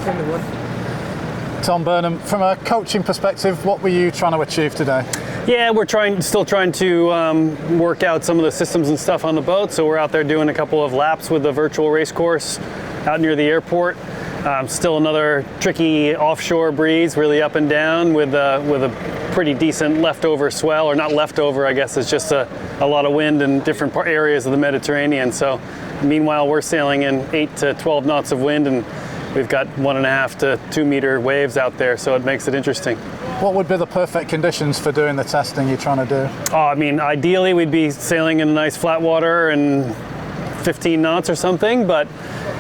in the wood. Tom Burnham, from a coaching perspective, what were you trying to achieve today? Yeah, we're still trying to work out some of the systems and stuff on the boat. So we're out there doing a couple of laps with the virtual race course out near the airport. Still another tricky offshore breeze, really up and down with a pretty decent leftover swell, or not leftover, I guess it's just a lot of wind in different areas of the Mediterranean. So meanwhile, we're sailing in 8 to 12 knots of wind, and we've got 1.5 to 2 meter waves out there, so it makes it interesting. What would be the perfect conditions for doing the testing you're trying to do? Oh, I mean, ideally we'd be sailing in nice flat water and 15 knots or something, but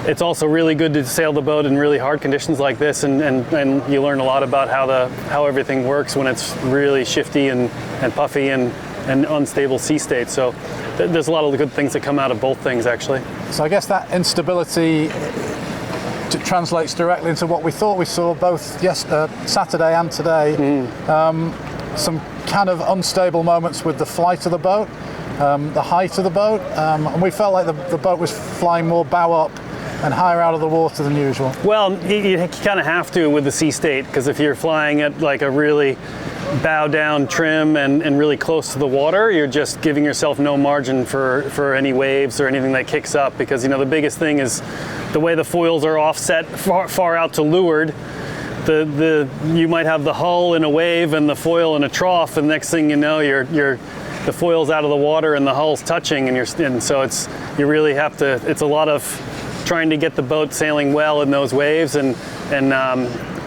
it's also really good to sail the boat in really hard conditions like this, and you learn a lot about how everything works when it's really shifty and puffy and unstable sea state. So there's a lot of good things that come out of both things, actually. So I guess that instability translates directly into what we thought we saw both Saturday and today. Some kind of unstable moments with the flight of the boat, the height of the boat, and we felt like the boat was flying more bow up and higher out of the water than usual. Well, you kind of have to with the sea state, because if you're flying at like a really bow down trim and really close to the water, you're just giving yourself no margin for any waves or anything that kicks up, because the biggest thing is the way the foils are offset far out to leeward. You might have the hull in a wave and the foil in a trough, and next thing you know, the foil's out of the water and the hull's touching, and so you really have to. It's a lot of trying to get the boat sailing well in those waves, and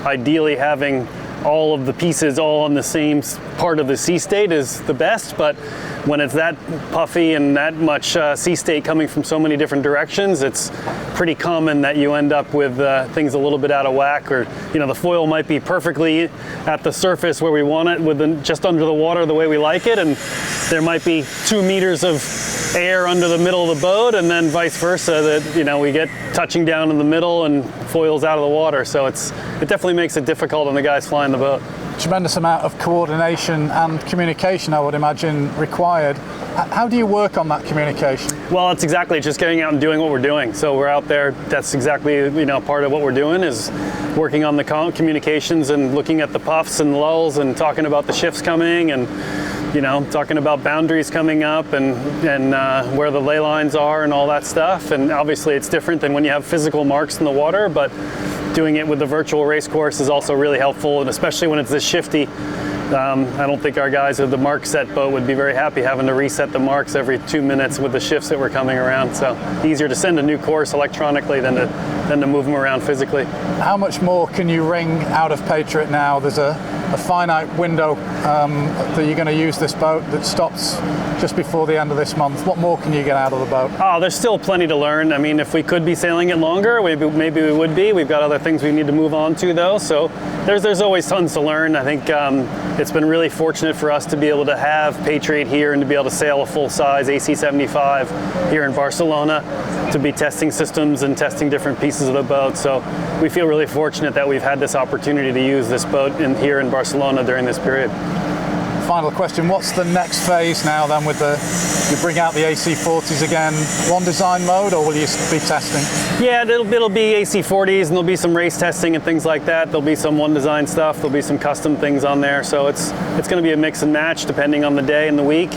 ideally having all of the pieces all on the same part of the sea state is the best. But when it's that puffy and that much sea state coming from so many different directions, it's pretty common that you end up with things a little bit out of whack, or the foil might be perfectly at the surface where we want it, just under the water the way we like it, and there might be 2 meters of air under the middle of the boat, and then vice versa, that we get touching down in the middle and foils out of the water. So it definitely makes it difficult on the guys flying the boat. Tremendous amount of coordination and communication, I would imagine, required. How do you work on that communication? Well, it's exactly just getting out and doing what we're doing. So we're out there. That's exactly part of what we're doing, is working on the communications and looking at the puffs and lulls and talking about the shifts coming, and talking about boundaries coming up and where the ley lines are and all that stuff. And obviously it's different than when you have physical marks in the water, but doing it with the virtual race course is also really helpful, and especially when it's this shifty. I don't think our guys with the mark set boat would be very happy having to reset the marks every 2 minutes with the shifts that were coming around. So easier to send a new course electronically than to move them around physically. How much more can you wring out of Patriot now? There's a finite window that you're going to use this boat that stops just before the end of this month. What more can you get out of the boat? Oh, there's still plenty to learn. I mean, if we could be sailing it longer, maybe we would be. We've got other things we need to move on to, though. So there's always tons to learn. I think it's been really fortunate for us to be able to have Patriot here and to be able to sail a full-size AC75 here in Barcelona, to be testing systems and testing different pieces of the boat. So we feel really fortunate that we've had this opportunity to use this boat here in Barcelona during this period. Final question, what's the next phase now then with you bring out the AC40s again, one design mode, or will you be testing? Yeah, it'll be AC40s, and there'll be some race testing and things like that. There'll be some one design stuff, there'll be some custom things on there. So it's going to be a mix and match depending on the day and the week,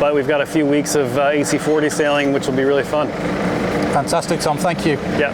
but we've got a few weeks of AC40 sailing, which will be really fun. Fantastic, Tom, thank you. Yeah.